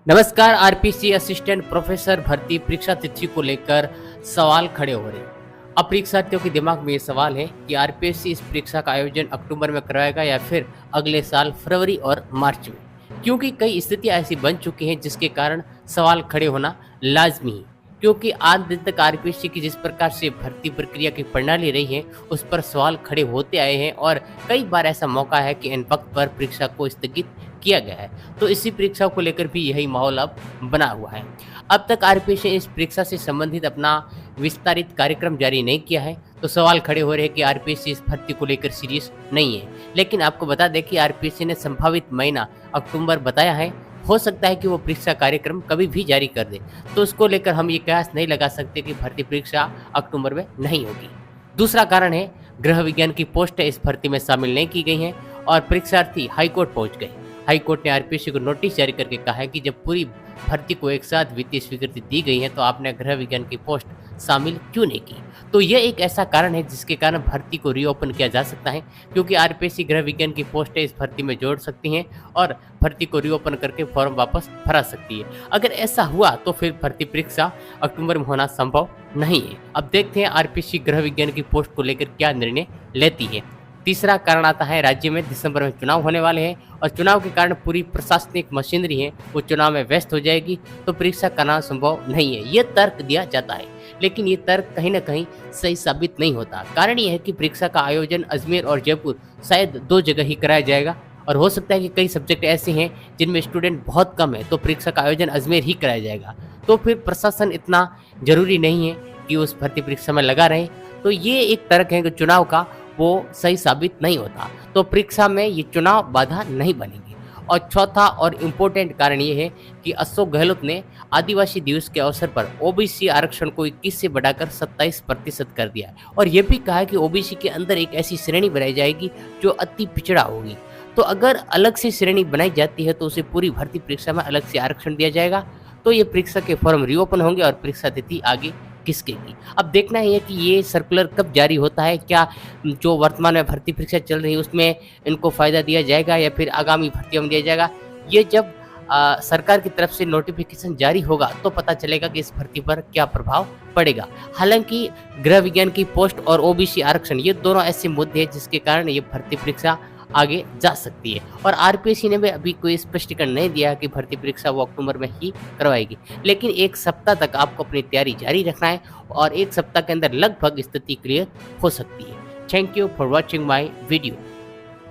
नमस्कार। RPC assistant professor भर्ती परीक्षा तिथि को लेकर सवाल खड़े हो रहे हैं। अब परीक्षार्थियों के दिमाग में ये सवाल है कि आरपीएससी इस परीक्षा का आयोजन अक्टूबर में करवाएगा या फिर अगले साल फरवरी और मार्च में, क्योंकि कई स्थितियां ऐसी बन चुकी हैं जिसके कारण सवाल खड़े होना लाजमी है। क्योंकि आज दिन तक आरपीएससी की जिस प्रकार से भर्ती प्रक्रिया की प्रणाली रही है उस पर सवाल खड़े होते आए हैं और कई बार ऐसा मौका है कि इन वक्त पर परीक्षा को स्थगित किया गया है। तो इसी परीक्षा को लेकर भी यही माहौल अब बना हुआ है। अब तक आरपीएससी ने इस परीक्षा से संबंधित अपना विस्तारित कार्यक्रम जारी नहीं किया है, तो सवाल खड़े हो रहे हैं कि आरपीएससी इस भर्ती को लेकर सीरियस नहीं है। लेकिन आपको बता दें कि आरपीएससी ने संभावित महीना अक्टूबर बताया है। हो सकता है कि वो परीक्षा कार्यक्रम कभी भी जारी कर दे, तो उसको लेकर हम ये कयास नहीं लगा सकते कि भर्ती परीक्षा अक्टूबर में नहीं होगी। दूसरा कारण है, गृह विज्ञान की पोस्टें इस भर्ती में शामिल नहीं की गई हैं और परीक्षार्थी हाईकोर्ट पहुंच गए। हाईकोर्ट ने आरपीएससी को नोटिस जारी करके कहा है कि जब पूरी भर्ती को एक साथ वित्तीय स्वीकृति दी गई है तो आपने गृह विज्ञान की पोस्ट शामिल क्यों नहीं की। तो यह एक ऐसा कारण है जिसके कारण भर्ती को रीओपन किया जा सकता है, क्योंकि आरपीएससी गृह विज्ञान की पोस्टें इस भर्ती में जोड़ सकती हैं और भर्ती को रीओपन करके फॉर्म वापस भरा सकती है। अगर ऐसा हुआ तो फिर भर्ती परीक्षा अक्टूबर में होना संभव नहीं है। अब देखते हैं आरपीएससी गृह विज्ञान की पोस्ट को लेकर क्या निर्णय लेती है। तीसरा कारण आता है, राज्य में दिसंबर में चुनाव होने वाले हैं और चुनाव के कारण पूरी प्रशासनिक मशीनरी है वो चुनाव में व्यस्त हो जाएगी, तो परीक्षा कराना संभव नहीं है। ये तर्क दिया जाता है, लेकिन ये तर्क कहीं ना कहीं सही साबित नहीं होता। कारण ये है कि परीक्षा का आयोजन अजमेर और जयपुर शायद 2 जगह ही कराया जाएगा और हो सकता है कि कई सब्जेक्ट ऐसे हैं जिनमें स्टूडेंट बहुत कम है, तो परीक्षा का आयोजन अजमेर ही कराया जाएगा। तो फिर प्रशासन इतना जरूरी नहीं है कि उस भर्ती परीक्षा में लगा रहे। तो ये एक तर्क है कि चुनाव का वो सही साबित नहीं होता, तो परीक्षा में ये चुनाव बाधा नहीं बनेगी। और चौथा और इम्पोर्टेंट कारण ये है कि अशोक गहलोत ने आदिवासी दिवस के अवसर पर ओबीसी आरक्षण को 21 से बढ़ाकर 27% कर दिया है और ये भी कहा है कि ओबीसी के अंदर एक ऐसी श्रेणी बनाई जाएगी जो अति पिछड़ा होगी। तो अगर अलग से श्रेणी बनाई जाती है तो उसे पूरी भर्ती परीक्षा में अलग से आरक्षण दिया जाएगा, तो ये परीक्षा के फॉर्म रीओपन होंगे और परीक्षा तिथि आगे खिसकेगी। अब देखना है कि ये सर्कुलर कब जारी होता है, क्या जो वर्तमान में भर्ती परीक्षा चल रही है उसमें इनको फ़ायदा दिया जाएगा या फिर आगामी भर्तियों में दिया जाएगा। ये जब सरकार की तरफ से नोटिफिकेशन जारी होगा तो पता चलेगा कि इस भर्ती पर क्या प्रभाव पड़ेगा। हालांकि गृह विज्ञान की पोस्ट और ओबीसी आरक्षण ये दोनों ऐसे मुद्दे हैं जिसके कारण ये भर्ती परीक्षा आगे जा सकती है और आरपीएससी ने भी अभी कोई स्पष्टीकरण नहीं दिया कि भर्ती परीक्षा वो अक्टूबर में ही करवाएगी। लेकिन 1 सप्ताह तक आपको अपनी तैयारी जारी रखना है और 1 सप्ताह के अंदर लगभग स्थिति क्लियर हो सकती है। Thank you for watching my video.